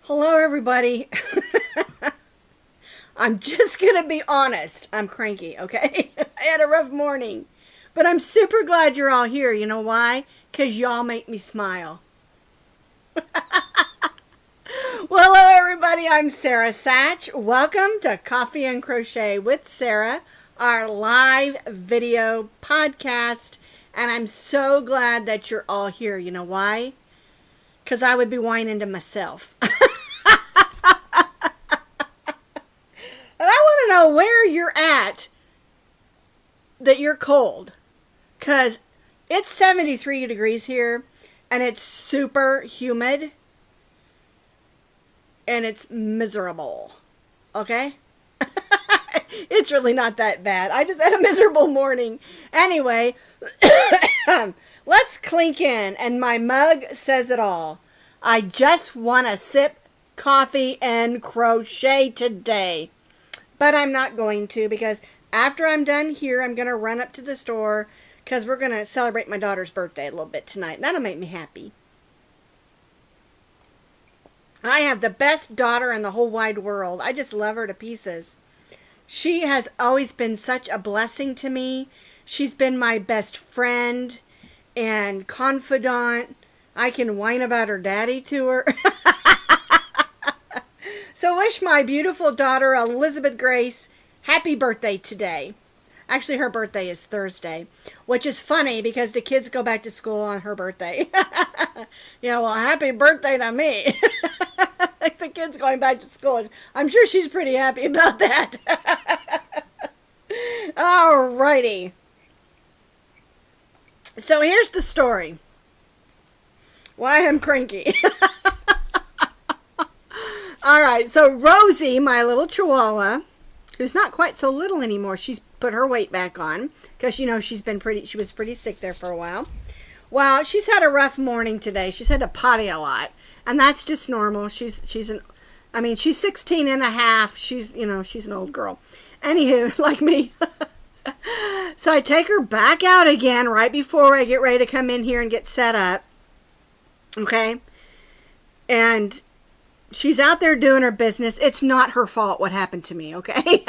Hello, everybody. I'm just going to be honest. I'm cranky, okay? I had a rough morning. But I'm super glad you're all here. You know why? Because y'all make me smile. Well, hello, everybody. I'm Sara Sach. Welcome to Coffee and Crochet with Sara, our live video podcast. And I'm so glad that you're all here. You know why? Because I would be whining to myself. And I want to know where you're at that you're cold. Because it's 73 degrees here and it's super humid and it's miserable. Okay? It's really not that bad. I just had a miserable morning. Anyway, let's clink in. And my mug says it all. I just want to sip coffee and crochet today. But I'm not going to, because after I'm done here, I'm going to run up to the store because we're going to celebrate my daughter's birthday a little bit tonight. That'll make me happy. I have the best daughter in the whole wide world. I just love her to pieces. She has always been such a blessing to me. She's been my best friend and confidant. I can whine about her daddy to her. So wish my beautiful daughter, Elizabeth Grace, happy birthday today. Actually, her birthday is Thursday, which is funny because the kids go back to school on her birthday. Yeah, well, happy birthday to me. Like the kids going back to school. I'm sure she's pretty happy about that. Alrighty. So here's the story. Why I'm cranky. All right, so Rosie, my little chihuahua, who's not quite so little anymore, she's put her weight back on because, you know, she was pretty sick there for a while. Well, she's had a rough morning today. She's had to potty a lot, and that's just normal. She's 16 and a half. She's an old girl. Anywho, like me. So I take her back out again right before I get ready to come in here and get set up. Okay? And she's out there doing her business. It's not her fault what happened to me, okay?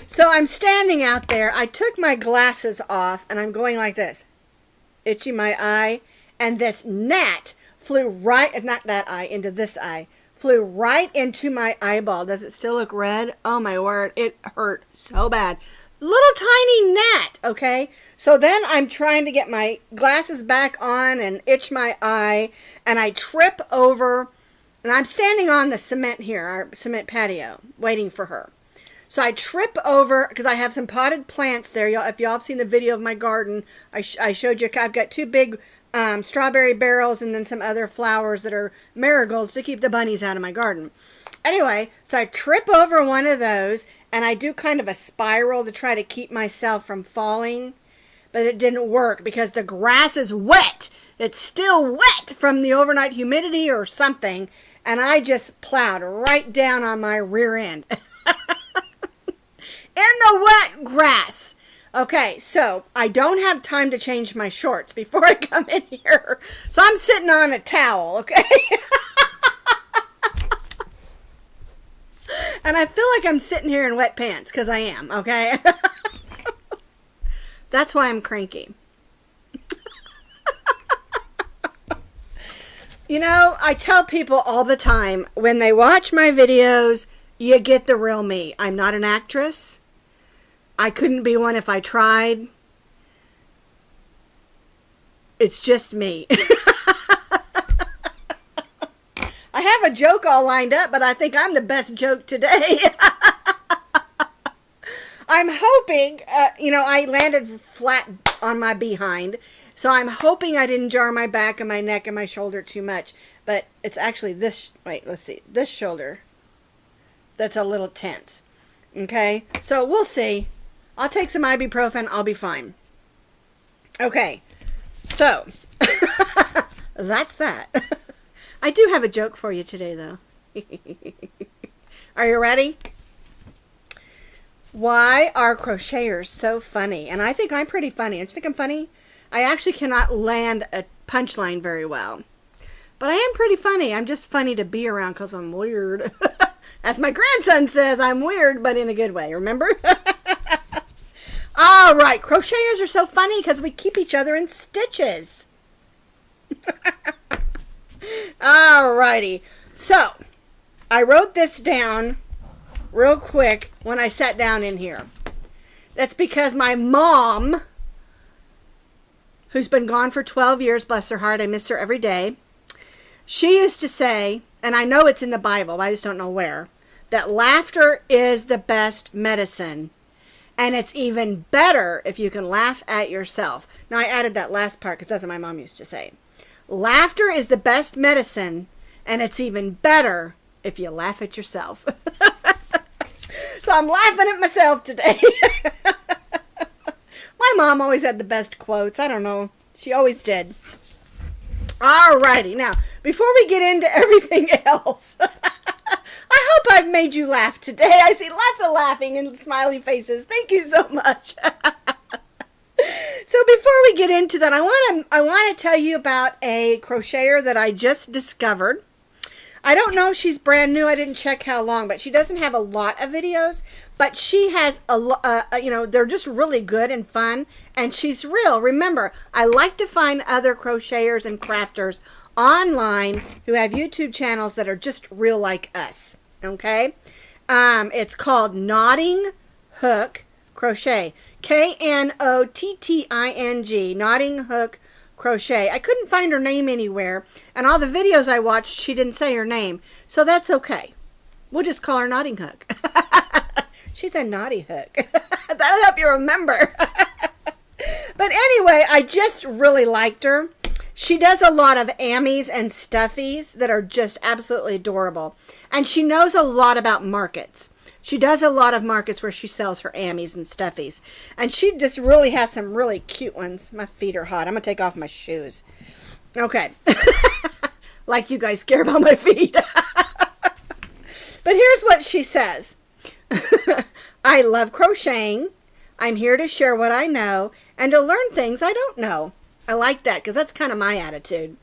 So I'm standing out there. I took my glasses off, and I'm going like this. Itchy my eye. And this gnat flew right, not that eye, into this eye. Flew right into my eyeball. Does it still look red? Oh, my word. It hurt so bad. Little tiny gnat, okay? So then I'm trying to get my glasses back on and itch my eye, and I trip over, and I'm standing on the cement here, our cement patio, waiting for her. So I trip over, because I have some potted plants there. If y'all have seen the video of my garden, I showed you, I've got two big strawberry barrels and then some other flowers that are marigolds to keep the bunnies out of my garden. Anyway, so I trip over one of those, and I do kind of a spiral to try to keep myself from falling. But it didn't work because the grass is wet. It's still wet from the overnight humidity or something. And I just plowed right down on my rear end. In the wet grass. Okay, so I don't have time to change my shorts before I come in here. So I'm sitting on a towel, okay? And I feel like I'm sitting here in wet pants because I am, okay? That's why I'm cranky. You know, I tell people all the time, when they watch my videos, you get the real me. I'm not an actress. I couldn't be one if I tried. It's just me. I have a joke all lined up, but I think I'm the best joke today. I'm hoping, I landed flat on my behind, so I'm hoping I didn't jar my back and my neck and my shoulder too much, but it's actually this shoulder that's a little tense, okay? So we'll see. I'll take some ibuprofen, I'll be fine. Okay, so, that's that. I do have a joke for you today, though. Are you ready? Why are crocheters so funny? And I think I'm pretty funny. Don't you think I'm funny? I actually cannot land a punchline very well. But I am pretty funny. I'm just funny to be around because I'm weird. As my grandson says, I'm weird, but in a good way, remember? All right, crocheters are so funny because we keep each other in stitches. All righty. So, I wrote this down real quick when I sat down in here. That's because my mom, who's been gone for 12 years, bless her heart, I miss her every day. She used to say, and I know it's in the Bible, I just don't know where, that laughter is the best medicine. And it's even better if you can laugh at yourself. Now, I added that last part because that's what my mom used to say. Laughter is the best medicine, and it's even better if you laugh at yourself. So I'm laughing at myself today. My mom always had the best quotes. I don't know. She always did. Alrighty. Now, before we get into everything else, I hope I've made you laugh today. I see lots of laughing and smiley faces. Thank you so much. So before we get into that, I want to tell you about a crocheter that I just discovered. I don't know if she's brand new. I didn't check how long, but she doesn't have a lot of videos. But she has they're just really good and fun, and she's real. Remember, I like to find other crocheters and crafters online who have YouTube channels that are just real like us. Okay, it's called Knotting Hook Crochet, Knotting, Knotting Hook Crochet. I couldn't find her name anywhere, and all the videos I watched, she didn't say her name, so that's okay. We'll just call her Knotting Hook. She's a naughty hook. That'll help you remember. But anyway, I just really liked her. She does a lot of ammies and stuffies that are just absolutely adorable. And she knows a lot about markets. She does a lot of markets where she sells her ammies and stuffies. And she just really has some really cute ones. My feet are hot. I'm going to take off my shoes. Okay. Like you guys care about my feet. But here's what she says. I love crocheting. I'm here to share what I know and to learn things I don't know. I like that because that's kind of my attitude.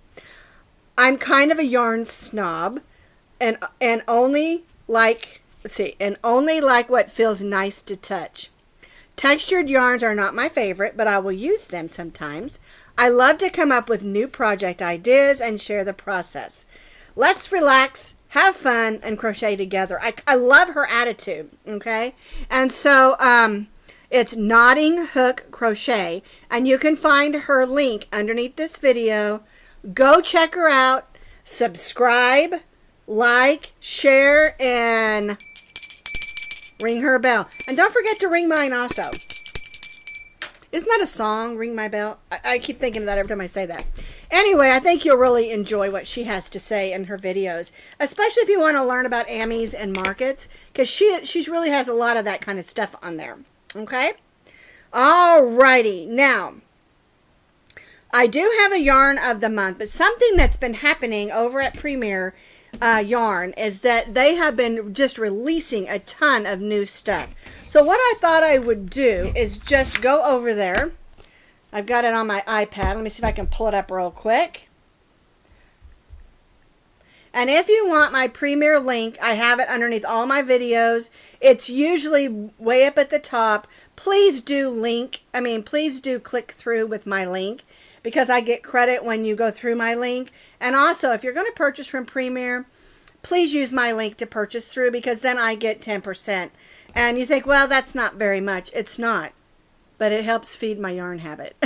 I'm kind of a yarn snob and only like what feels nice to touch. Textured yarns are not my favorite, but I will use them sometimes. I love to come up with new project ideas and share the process. Let's relax, have fun, and crochet together. I love her attitude, okay? And so it's Knotting Hook Crochet, and you can find her link underneath this video. Go check her out, subscribe, like, share, and ring her bell. And don't forget to ring mine also. Isn't that a song, Ring My Bell? I keep thinking of that every time I say that. Anyway, I think you'll really enjoy what she has to say in her videos, especially if you want to learn about ammies and markets, because she really has a lot of that kind of stuff on there. Okay? Alrighty. Now, I do have a yarn of the month, but something that's been happening over at Premier Yarn is that they have been just releasing a ton of new stuff. So what I thought I would do is just go over there. I've got it on my iPad. Let me see if I can pull it up real quick. And if you want my Premier link, I have it underneath all my videos. It's usually way up at the top. Please do please do click through with my link, because I get credit when you go through my link. And also, if you're going to purchase from Premier, please use my link to purchase through, because then I get 10%. And you think, well, that's not very much. It's not. But it helps feed my yarn habit.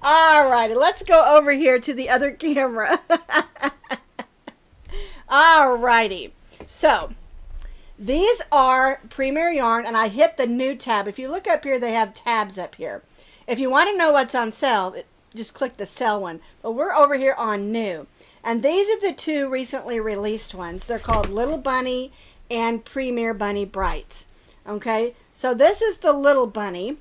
Alrighty, let's go over here to the other camera. Alrighty. So, these are Premier Yarn, and I hit the new tab. If you look up here, they have tabs up here. If you want to know what's on sale, just click the sale one. But we're over here on new. And these are the two recently released ones. They're called Little Bunny and Premier Bunny Brights. Okay, so this is the Little Bunny.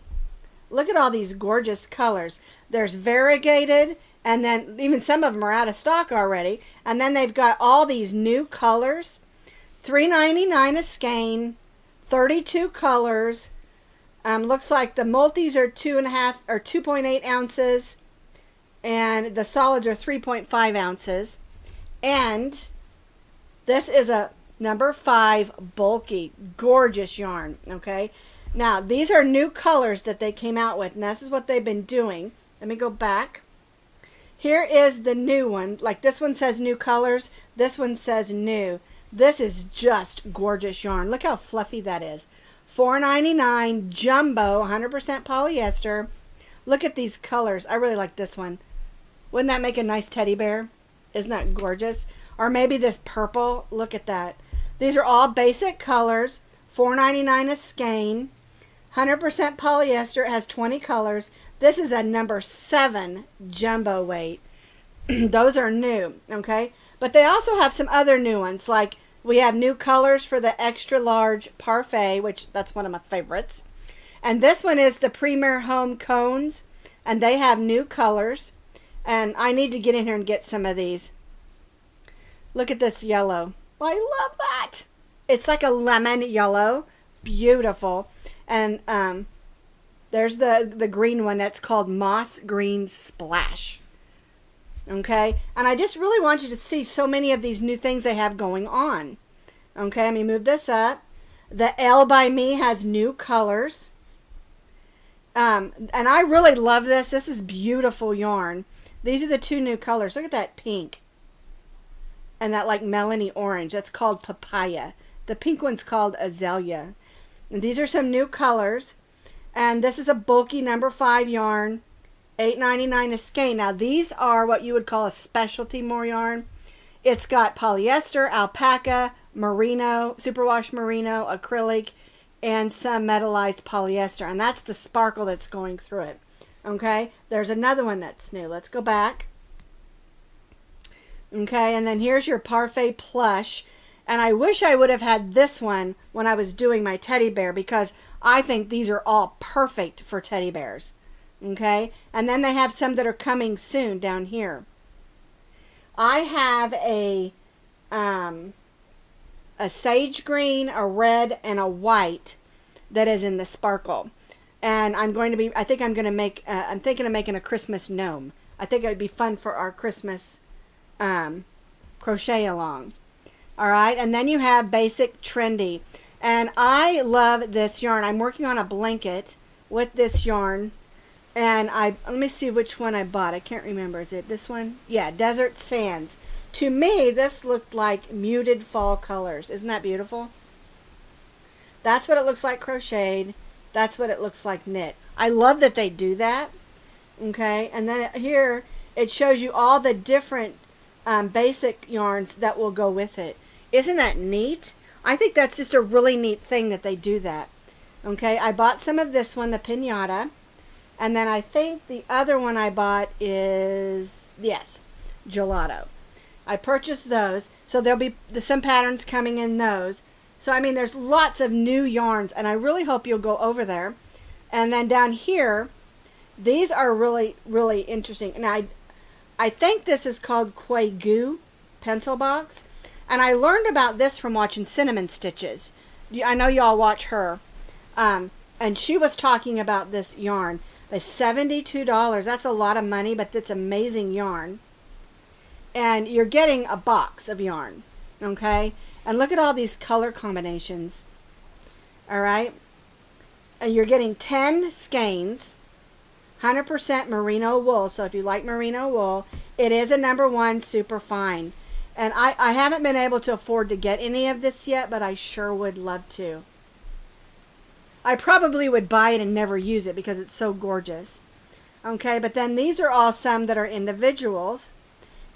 Look at all these gorgeous colors. There's variegated, and then even some of them are out of stock already. And then they've got all these new colors. $3.99 a skein, 32 colors. Looks like the multis are 2.5 or 2.8 ounces, and the solids are 3.5 ounces. And this is a number 5 bulky, gorgeous yarn, okay? Now, these are new colors that they came out with, and this is what they've been doing. Let me go back. Here is the new one. Like this one says new colors. This one says new. This is just gorgeous yarn. Look how fluffy that is. $4.99 jumbo, 100% polyester. Look at these colors. I really like this one. Wouldn't that make a nice teddy bear? Isn't that gorgeous? Or maybe this purple. Look at that. These are all basic colors. $4.99 a skein. 100% polyester. It has 20 colors. This is a number 7 jumbo weight. Those are new, okay? But they also have some other new ones. Like we have new colors for the extra large parfait, which that's one of my favorites. And this one is the Premier Home Cones. And they have new colors. And I need to get in here and get some of these. Look at this yellow. I love that. It's like a lemon yellow. Beautiful. And there's the green one that's called Moss Green Splash. Okay. And I just really want you to see so many of these new things they have going on. Okay. Let me move this up. The L by Me has new colors. And I really love this. This is beautiful yarn. These are the 2 new colors. Look at that pink. And that like melony orange. That's called Papaya. The pink one's called Azalea. And these are some new colors. And this is a bulky number 5 yarn. $8.99 a skein. Now these are what you would call a specialty more yarn. It's got polyester, alpaca, merino, superwash merino, acrylic, and some metallized polyester. And that's the sparkle that's going through it. Okay, there's another one that's new. Let's go back. Okay, and then here's your Parfait Plush. And I wish I would have had this one when I was doing my teddy bear, because I think these are all perfect for teddy bears. Okay, and then they have some that are coming soon down here. I have a sage green, a red, and a white that is in the sparkle. And I'm thinking of making a Christmas gnome. I think it would be fun for our Christmas crochet along. All right, and then you have basic trendy. And I love this yarn. I'm working on a blanket with this yarn. And let me see which one I bought. I can't remember. Is it this one? Yeah, Desert Sands. To me, this looked like muted fall colors. Isn't that beautiful? That's what it looks like crocheted. That's what it looks like knit. I love that they do that. Okay, and then here it shows you all the different basic yarns that will go with it. Isn't that neat? I think that's just a really neat thing that they do that. Okay, I bought some of this one, the Pinata. And then I think the other one I bought is, yes, Gelato. I purchased those. So there'll be some patterns coming in those. So, I mean, there's lots of new yarns, and I really hope you'll go over there. And then down here, these are really, really interesting. And I think this is called Quagu pencil box. And I learned about this from watching Cinnamon Stitches. I know y'all watch her. And she was talking about this yarn. It's $72. That's a lot of money, but it's amazing yarn. And you're getting a box of yarn. Okay? And look at all these color combinations. All right? And you're getting 10 skeins, 100% merino wool. So if you like merino wool, it is a number 1 super fine. And I haven't been able to afford to get any of this yet, but I sure would love to. I probably would buy it and never use it because it's so gorgeous. Okay, but then these are all some that are individuals.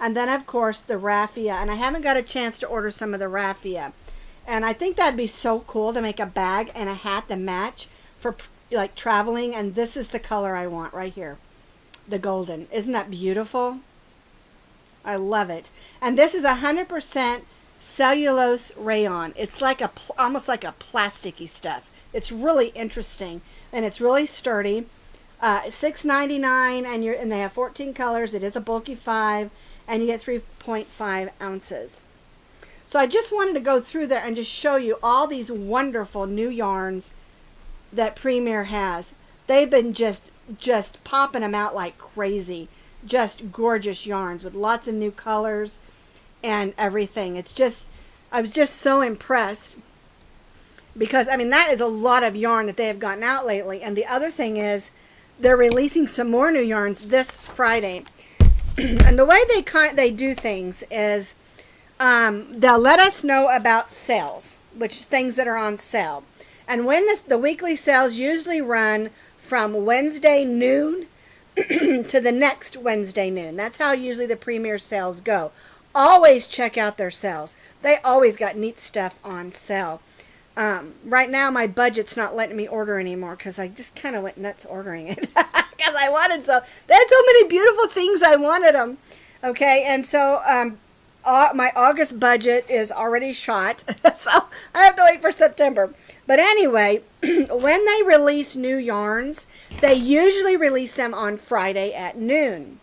And then, of course, the raffia. And I haven't got a chance to order some of the raffia. And I think that'd be so cool to make a bag and a hat to match for like traveling. And this is the color I want right here. The golden. Isn't that beautiful? I love it. And this is 100% cellulose rayon. It's like almost like a plasticky stuff. It's really interesting, and it's really sturdy. $6.99, and they have 14 colors. It is a bulky 5, and you get 3.5 ounces. So I just wanted to go through there and just show you all these wonderful new yarns that Premier has. They've been just popping them out like crazy, just gorgeous yarns with lots of new colors and everything. It's just, I was just so impressed because, I mean, that is a lot of yarn that they have gotten out lately. And the other thing is they're releasing some more new yarns this Friday. And the way they do things is they'll let us know about sales, which is things that are on sale. And when the weekly sales usually run from Wednesday noon to the next Wednesday noon. That's how usually the premier sales go. Always check out their sales. They always got neat stuff on sale. Right now my budget's not letting me order anymore because I just kind of went nuts ordering it because I wanted they had so many beautiful things I wanted them. Okay, and so my August budget is already shot, so I have to wait for September. But anyway, when they release new yarns, they usually release them on Friday at noon.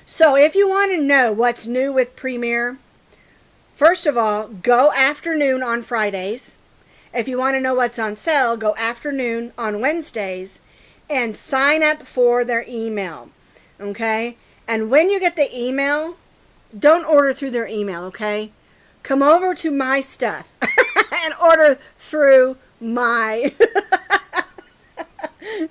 So if you want to know what's new with Premier, first of all, go afternoon on Fridays. If you want to know what's on sale, go afternoon on Wednesdays and sign up for their email. Okay? And when you get the email, don't order through their email, okay? Come over to my stuff and order through my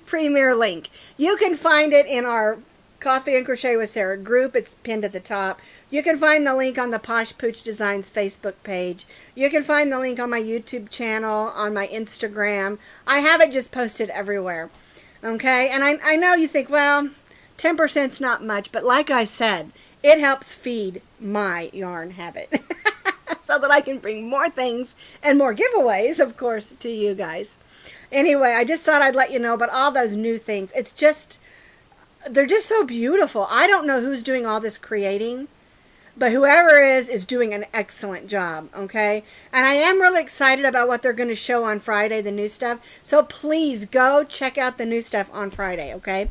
Premier link. You can find it in our Coffee and Crochet with Sara group. It's pinned at the top. You can find the link on the Posh Pooch Designs Facebook page. You can find the link on my YouTube channel, on my Instagram. I have it just posted everywhere. Okay? And I know you think, well, 10%'s not much, but like I said, it helps feed my yarn habit so that I can bring more things and more giveaways, of course, to you guys. Anyway, I just thought I'd let you know about all those new things. It's just, they're just so beautiful. I don't know who's doing all this creating, but whoever is doing an excellent job, okay? And I am really excited about what they're going to show on Friday, the new stuff. So please go check out the new stuff on Friday, okay?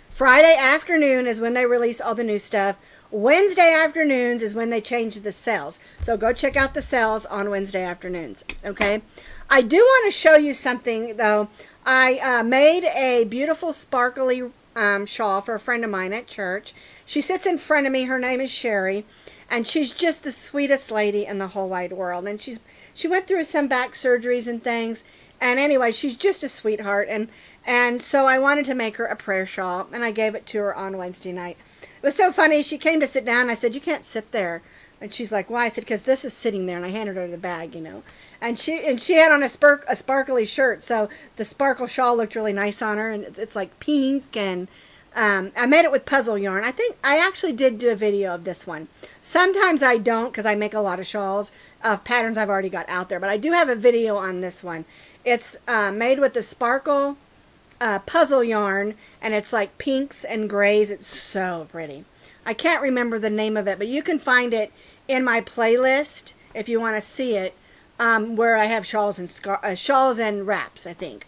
Friday afternoon is when they release all the new stuff. Wednesday afternoons is when they change the sales. So go check out the sales on Wednesday afternoons, okay? I do want to show you something, though. I made a beautiful sparkly shawl for a friend of mine at church. She sits in front of me. Her name is Sherry, and she's just the sweetest lady in the whole wide world. And she went through some back surgeries and things. And anyway, she's just a sweetheart. And so I wanted to make her a prayer shawl, and I gave it to her on Wednesday night. It was so funny. She came to sit down. I said, "You can't sit there." And she's like, "Why?" I said, "Because this is sitting there." And I handed her the bag, you know. And she had on a sparkly shirt, so the sparkle shawl looked really nice on her. And it's like pink, and I made it with puzzle yarn. I think I actually did do a video of this one. Sometimes I don't because I make a lot of shawls of patterns I've already got out there. But I do have a video on this one. It's made with the sparkle puzzle yarn, and it's like pinks and grays. It's so pretty. I can't remember the name of it, but you can find it in my playlist if you want to see it, where I have shawls and wraps, I think.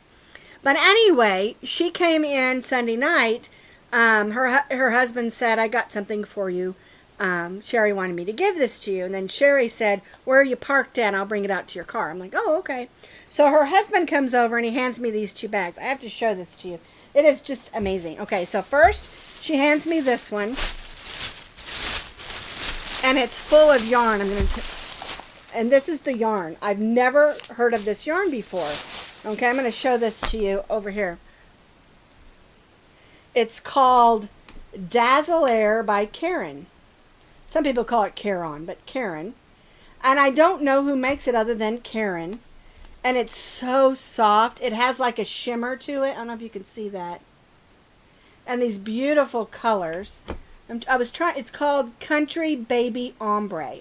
But anyway, she came in Sunday night. Her husband said, "I got something for you. Sherry wanted me to give this to you." And then Sherry said, "Where are you parked at? I'll bring it out to your car." I'm like, "Oh, okay." So her husband comes over and he hands me these two bags. I have to show this to you. It is just amazing. Okay, so first she hands me this one, and it's full of yarn. And this is the yarn. I've never heard of this yarn before. Okay, I'm going to show this to you over here. It's called Dazzle Air by Karen. Some people call it Caron, but Karen. And I don't know who makes it other than Karen. And it's so soft. It has like a shimmer to it. I don't know if you can see that. And these beautiful colors. It's called Country Baby Ombre.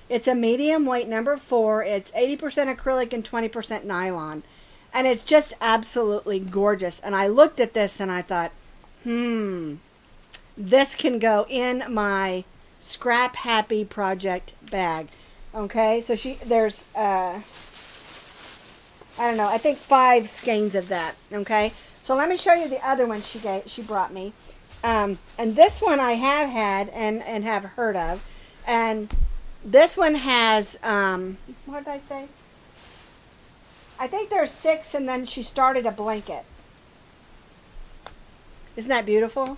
It's a medium weight, number 4. It's 80% acrylic and 20% nylon. And it's just absolutely gorgeous. And I looked at this and I thought, this can go in my Scrap Happy project bag. Okay, so there's I don't know, I think 5 skeins of that. Okay, so let me show you the other one she brought me. And this one I have had and have heard of. And this one has, what did I say? I think there's 6, and then she started a blanket. Isn't that beautiful?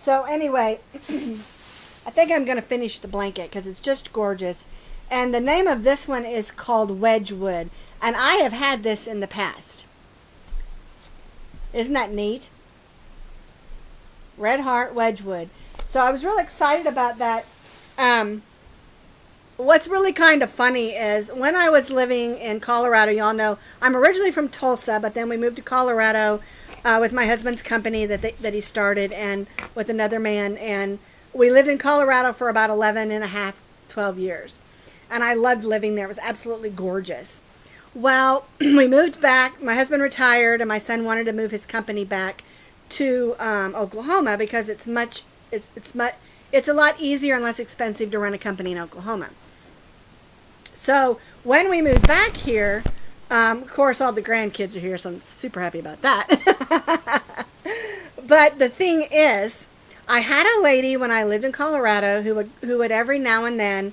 So anyway, I think I'm going to finish the blanket because it's just gorgeous. And the name of this one is called Wedgwood. And I have had this in the past. Isn't that neat? Red Heart Wedgwood. So I was really excited about that. What's really kind of funny is when I was living in Colorado, y'all know I'm originally from Tulsa, but then we moved to Colorado with my husband's company that he started and with another man. And we lived in Colorado for about 11 and a half, 12 years. And I loved living there. It was absolutely gorgeous. Well, we moved back. My husband retired and my son wanted to move his company back to Oklahoma because it's a lot easier and less expensive to run a company in Oklahoma. So when we moved back here, of course all the grandkids are here, so I'm super happy about that. But the thing is, I had a lady when I lived in Colorado who would every now and then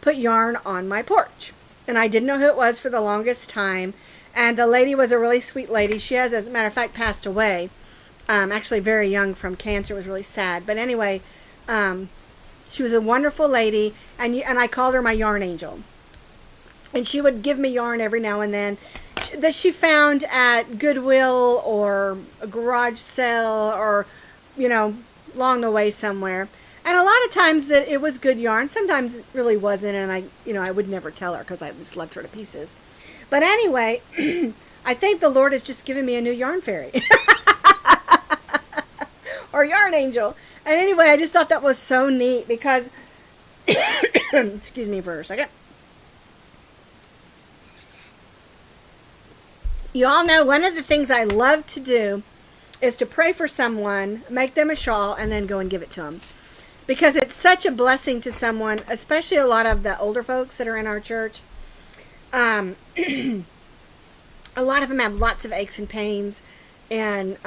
put yarn on my porch. And I didn't know who it was for the longest time. And the lady was a really sweet lady. She has, as a matter of fact, passed away. Actually very young from cancer. It was really sad. But anyway, she was a wonderful lady. And I called her my yarn angel. And she would give me yarn every now and then that she found at Goodwill or a garage sale or, along the way somewhere. And a lot of times it was good yarn. Sometimes it really wasn't. And I would never tell her because I just loved her to pieces. But anyway, I think the Lord has just given me a new yarn fairy. Or yarn angel. And anyway, I just thought that was so neat because, excuse me for a second. You all know one of the things I love to do is to pray for someone, make them a shawl, and then go and give it to them. Because it's such a blessing to someone, especially a lot of the older folks that are in our church. A lot of them have lots of aches and pains. And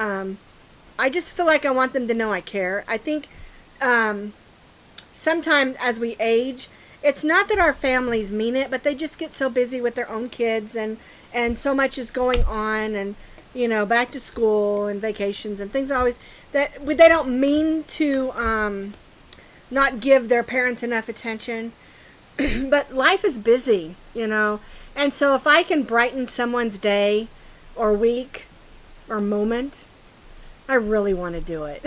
I just feel like I want them to know I care. I think sometimes as we age, it's not that our families mean it, but they just get so busy with their own kids and so much is going on and, back to school and vacations and things always that they don't mean to not give their parents enough attention. But life is busy, And so if I can brighten someone's day or week or moment, I really want to do it,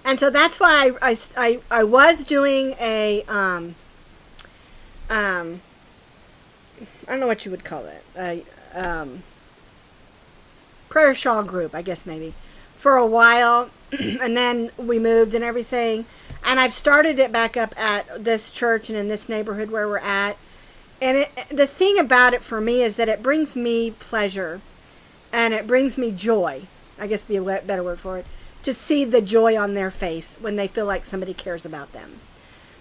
And so that's why I was doing a, I don't know what you would call it, a prayer shawl group, I guess maybe, for a while. And then we moved and everything. And I've started it back up at this church and in this neighborhood where we're at. And the thing about it for me is that it brings me pleasure and it brings me joy, I guess would be a better word for it, to see the joy on their face when they feel like somebody cares about them.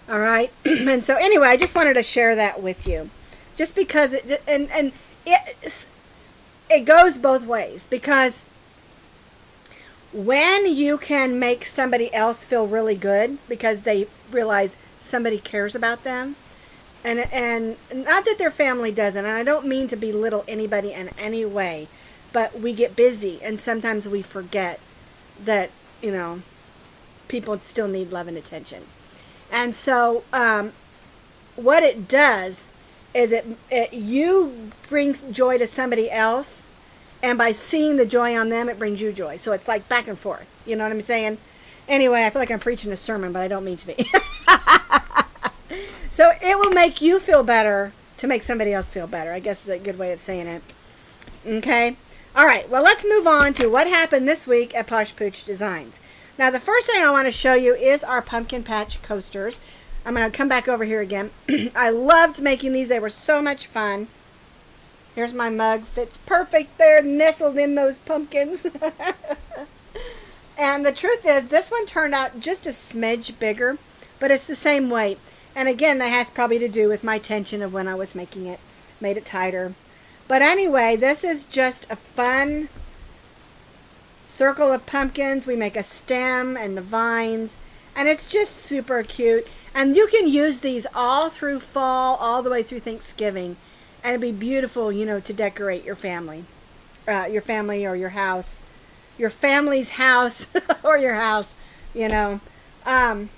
All right? And so anyway, I just wanted to share that with you. Just because it goes both ways. Because when you can make somebody else feel really good because they realize somebody cares about them, and not that their family doesn't, and I don't mean to belittle anybody in any way, but we get busy and sometimes we forget that, people still need love and attention. And so what it does is you brings joy to somebody else. And by seeing the joy on them, it brings you joy. So it's like back and forth. You know what I'm saying? Anyway, I feel like I'm preaching a sermon, but I don't mean to be. So it will make you feel better to make somebody else feel better. I guess is a good way of saying it. Okay? All right. Well, let's move on to what happened this week at Posh Pooch Designs. Now, the first thing I want to show you is our pumpkin patch coasters. I'm going to come back over here again. I loved making these. They were so much fun. Here's my mug. Fits perfect there, nestled in those pumpkins. And the truth is, this one turned out just a smidge bigger, but it's the same weight. And again, that has probably to do with my tension of when I was making it. Made it tighter. But anyway, this is just a fun circle of pumpkins. We make a stem and the vines. And it's just super cute. And you can use these all through fall, all the way through Thanksgiving. And it'd be beautiful, to decorate your family or your house, your family's house or your house you know. And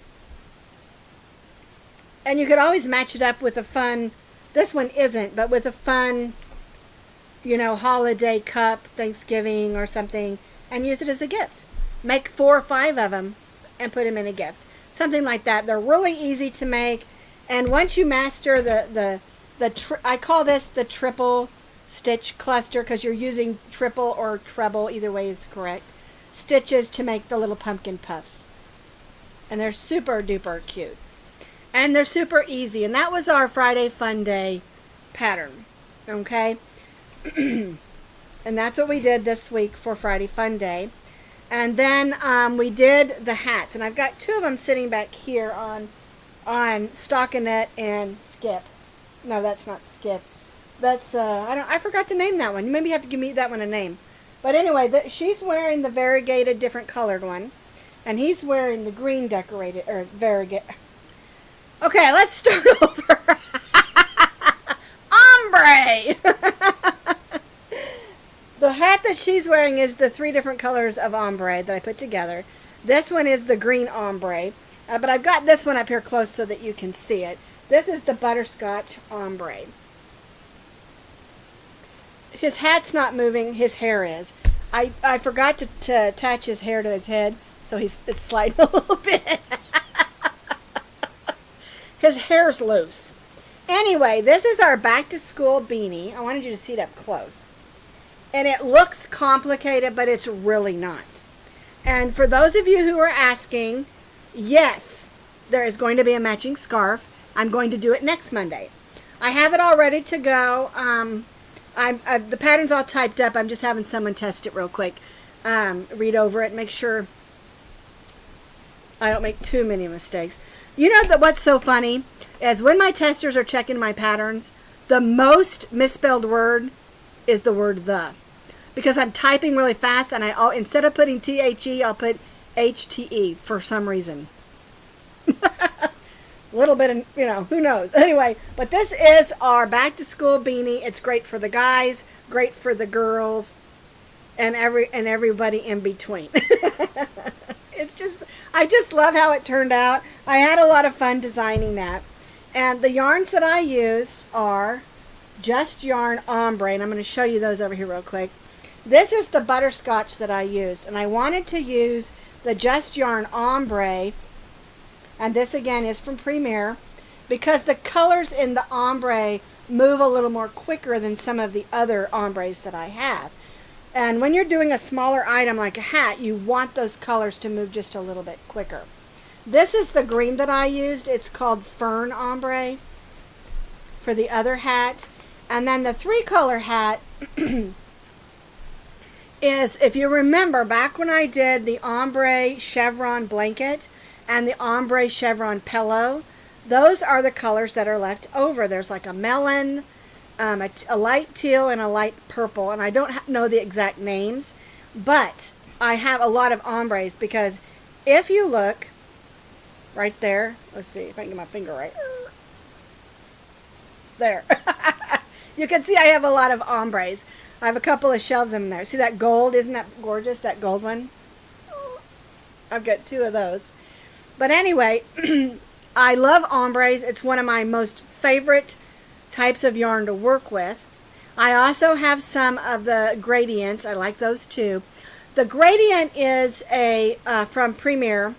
you could always match it up with a fun, this one isn't, but with a fun, you know, holiday cup, Thanksgiving or something, and use it as a gift. Make 4 or 5 of them and put them in a gift. Something like that. They're really easy to make. And once you master I call this the triple stitch cluster because you're using triple or treble, either way is correct, stitches to make the little pumpkin puffs. And they're super duper cute. And they're super easy. And that was our Friday Fun Day pattern. Okay? And that's what we did this week for Friday Fun Day. And then we did the hats. And I've got 2 of them sitting back here on stockinette and Skip. No, that's not Skip. That's, I forgot to name that one. You maybe have to give me that one a name. But anyway, she's wearing the variegated different colored one. And he's wearing the green decorated, or variegated. Okay, let's start over. Ombre! The hat that she's wearing is the 3 different colors of ombre that I put together. This one is the green ombre. But I've got this one up here close so that you can see it. This is the butterscotch ombre. His hat's not moving, his hair is. I forgot to attach his hair to his head, so it's sliding a little bit. His hair's loose. Anyway, this is our back to school beanie. I wanted you to see it up close. And it looks complicated, but it's really not. And for those of you who are asking, yes, there is going to be a matching scarf. I'm going to do it next Monday. I have it all ready to go. The pattern's all typed up. I'm just having someone test it real quick. Read over it, make sure I don't make too many mistakes. You know that what's so funny is when my testers are checking my patterns, the most misspelled word is the word the. Because I'm typing really fast and instead of putting THE, I'll put HTE for some reason. A little bit of, who knows. Anyway, but this is our back to school beanie. It's great for the guys, great for the girls, and everybody in between. I just love how it turned out. I had a lot of fun designing that. And the yarns that I used are Just Yarn Ombre, and I'm going to show you those over here real quick. This is the butterscotch that I used, and I wanted to use the Just Yarn Ombre, and this again is from Premier, because the colors in the ombre move a little more quicker than some of the other ombres that I have. And when you're doing a smaller item like a hat, you want those colors to move just a little bit quicker. This is the green that I used. It's called Fern Ombre for the other hat. And then the 3-color hat is, if you remember, back when I did the ombre chevron blanket and the ombre chevron pillow, those are the colors that are left over. There's like a melon, a light teal, and a light purple. And I don't know the exact names, but I have a lot of ombres because if you look right there, let's see if I can get my finger right there. You can see I have a lot of ombres. I have a couple of shelves in there. See that gold? Isn't that gorgeous, that gold one? I've got 2 of those. But anyway, I love ombres. It's one of my most favorite types of yarn to work with. I also have some of the gradients. I like those too. The gradient is from Premier.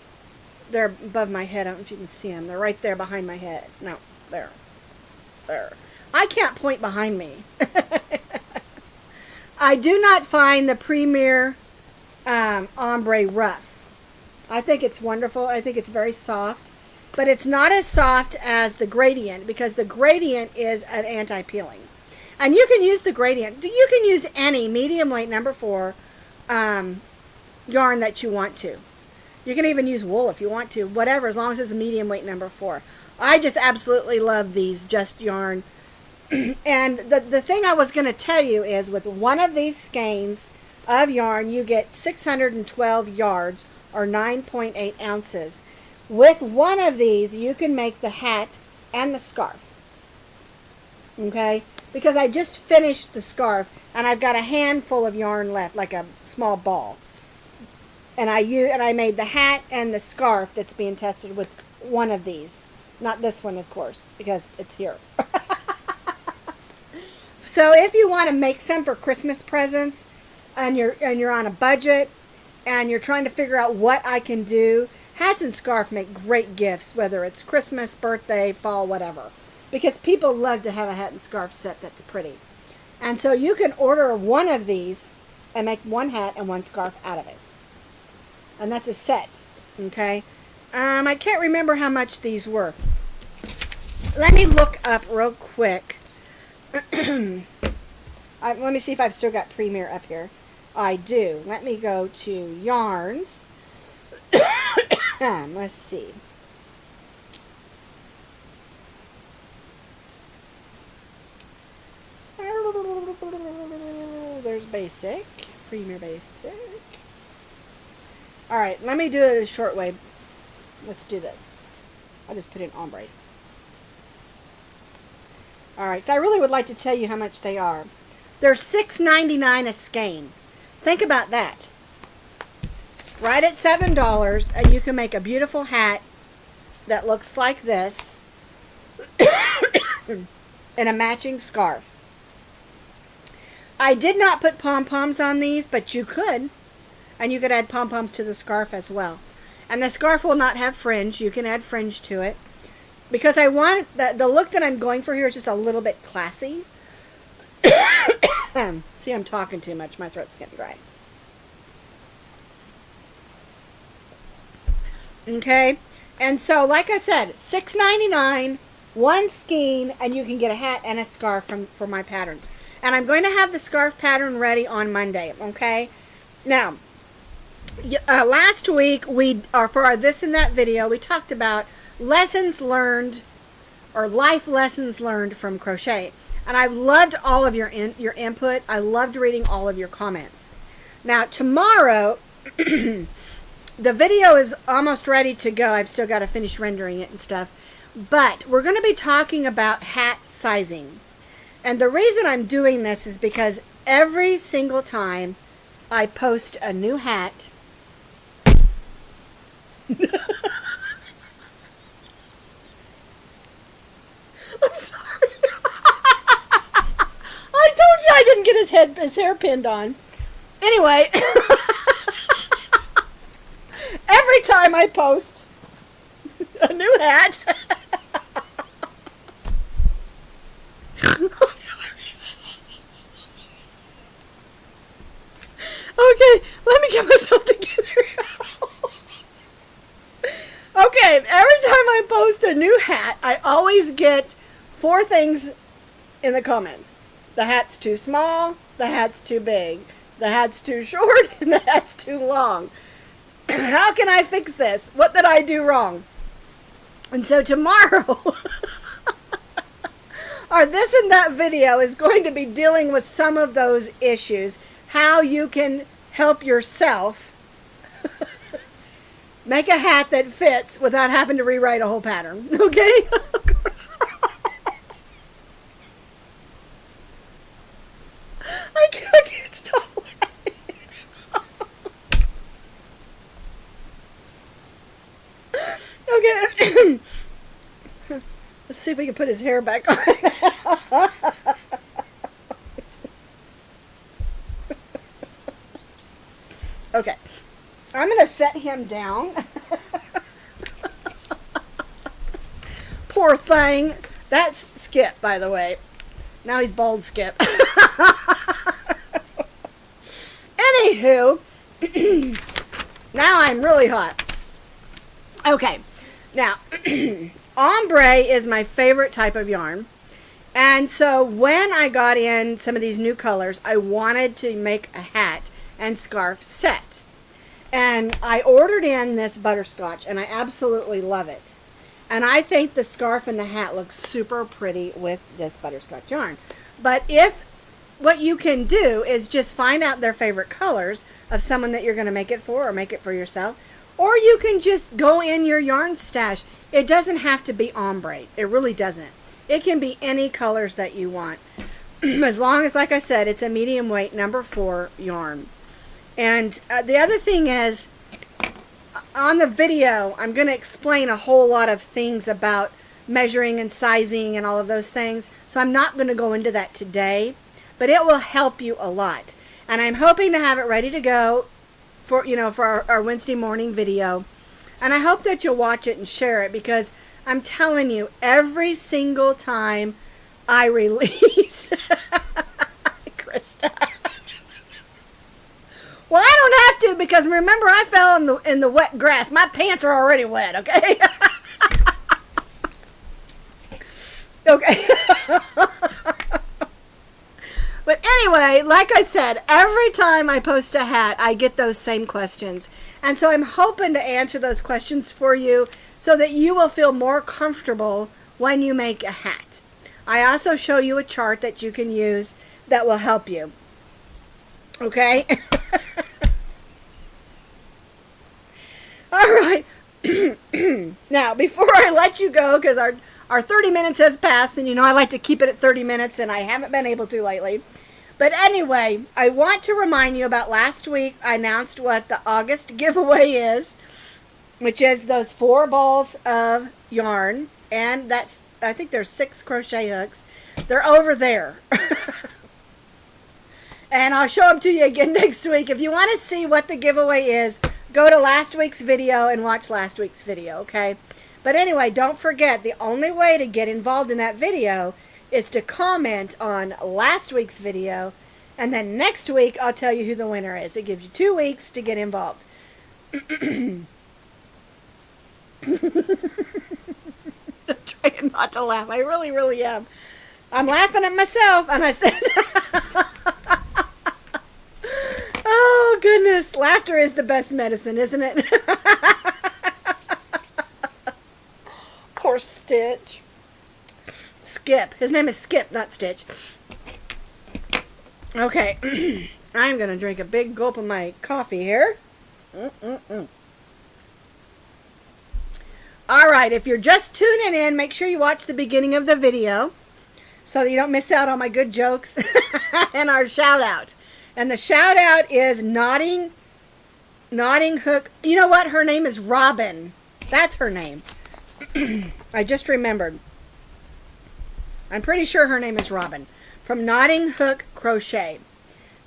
They're above my head. I don't know if you can see them. They're right there behind my head. No, there. I can't point behind me. I do not find the Premier ombre rough. I think it's wonderful. I think it's very soft. But it's not as soft as the gradient because the gradient is an anti-peeling. And you can use the gradient. You can use any medium weight number 4 yarn that you want to. You can even use wool if you want to. Whatever, as long as it's medium weight number 4. I just absolutely love these Just Yarn. And the thing I was going to tell you is with one of these skeins of yarn, you get 612 yards or 9.8 ounces. With one of these, you can make the hat and the scarf. Okay? Because I just finished the scarf, and I've got a handful of yarn left, like a small ball. And I made the hat and the scarf that's being tested with one of these. Not this one, of course, because it's here. So if you want to make some for Christmas presents and you're on a budget and you're trying to figure out what I can do, hats and scarf make great gifts, whether it's Christmas, birthday, fall, whatever. Because people love to have a hat and scarf set that's pretty. And so you can order one of these and make one hat and one scarf out of it. And that's a set, okay? I can't remember how much these were. Let me look up real quick. Let me see if I've still got Premier up here. I do. Let me go to yarns. Let's see. There's basic. Premier basic. Alright, let me do it a short way. Let's do this. I'll just put in ombre. Alright, so I really would like to tell you how much they are. They're $6.99 a skein. Think about that. Right at $7, and you can make a beautiful hat that looks like this and a matching scarf. I did not put pom-poms on these, but you could. And you could add pom-poms to the scarf as well. And the scarf will not have fringe. You can add fringe to it. Because I want, the look that I'm going for here is just a little bit classy. See, I'm talking too much. My throat's getting dry. Okay. And so, like I said, $6.99, one skein, and you can get a hat and a scarf for my patterns. And I'm going to have the scarf pattern ready on Monday, okay? Now, last week, for our this and that video, we talked about lessons learned, or life lessons learned from crochet. And I loved all of your input. I loved reading all of your comments. Now, tomorrow, the video is almost ready to go. I've still got to finish rendering it and stuff. But we're going to be talking about hat sizing. And the reason I'm doing this is because every single time I post a new hat, I'm sorry. I told you I didn't get his hair pinned on. Anyway, every time I post a new hat, okay, let me get myself together. Okay, every time I post a new hat, I always get 4 things in the comments. The hat's too small, the hat's too big, the hat's too short, and the hat's too long. How can I fix this? What did I do wrong? And so tomorrow, our this and that video is going to be dealing with some of those issues. How you can help yourself make a hat that fits without having to rewrite a whole pattern. Okay? I can't stop laughing. Okay. Let's see if we can put his hair back on. Okay. I'm going to set him down. Poor thing. That's Skip, by the way. Now he's bald Skip. Anywho, now I'm really hot. Okay. Now, ombre is my favorite type of yarn. And so when I got in some of these new colors, I wanted to make a hat and scarf set. And I ordered in this butterscotch, and I absolutely love it. And I think the scarf and the hat look super pretty with this butterscotch yarn. But if what you can do is just find out their favorite colors of someone that you're going to make it for, or make it for yourself, or you can just go in your yarn stash. It doesn't have to be ombre. It really doesn't. It can be any colors that you want. As long as, like I said, it's a medium weight number 4 yarn. And the other thing is, on the video, I'm going to explain a whole lot of things about measuring and sizing and all of those things. So I'm not going to go into that today, but it will help you a lot. And I'm hoping to have it ready to go for, for our Wednesday morning video. And I hope that you'll watch it and share it, because I'm telling you, every single time I release, Krista. Well, I don't have to, because remember, I fell in the wet grass. My pants are already wet, okay? Okay. But anyway, like I said, every time I post a hat, I get those same questions. And so I'm hoping to answer those questions for you so that you will feel more comfortable when you make a hat. I also show you a chart that you can use that will help you. Okay? All right. Now, before I let you go, because our 30 minutes has passed, and I like to keep it at 30 minutes, and I haven't been able to lately. But anyway, I want to remind you about last week. I announced what the August giveaway is, which is those 4 balls of yarn, and I think there's 6 crochet hooks. They're over there. And I'll show them to you again next week. If you want to see what the giveaway is, go to last week's video and watch last week's video, okay? But anyway, don't forget, the only way to get involved in that video is to comment on last week's video, and then next week I'll tell you who the winner is. It gives you 2 weeks to get involved. I'm trying not to laugh. I really, really am. I'm laughing at myself, and I said, oh goodness, laughter is the best medicine, isn't it? Poor Stitch. Skip. His name is Skip, not Stitch. Okay. I'm going to drink a big gulp of my coffee here. All right. If you're just tuning in, make sure you watch the beginning of the video so that you don't miss out on my good jokes and our shout out. And the shout out is Nodding Hook. You know what? Her name is Robin. That's her name. I just remembered. I'm pretty sure her name is Robin from Nodding Hook Crochet.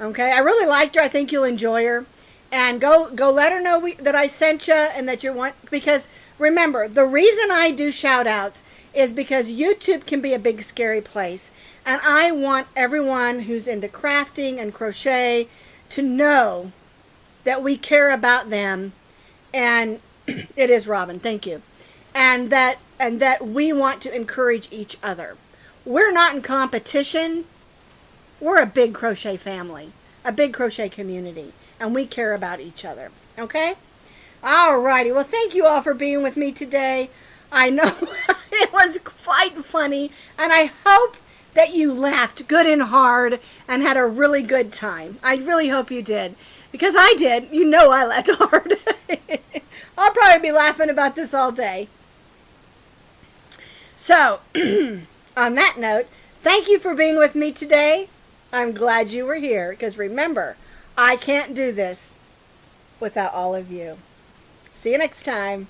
Okay, I really liked her. I think you'll enjoy her. And go let her know that I sent you and that you want, because remember, the reason I do shout outs is because YouTube can be a big scary place. And I want everyone who's into crafting and crochet to know that we care about them. And it is Robin, thank you. And that we want to encourage each other. We're not in competition. We're a big crochet family, a big crochet community, and we care about each other. Okay? All righty. Well, thank you all for being with me today. I know it was quite funny, and I hope that you laughed good and hard and had a really good time. I really hope you did, because I did. You know I laughed hard. I'll probably be laughing about this all day. So, on that note, thank you for being with me today. I'm glad you were here, because remember, I can't do this without all of you. See you next time.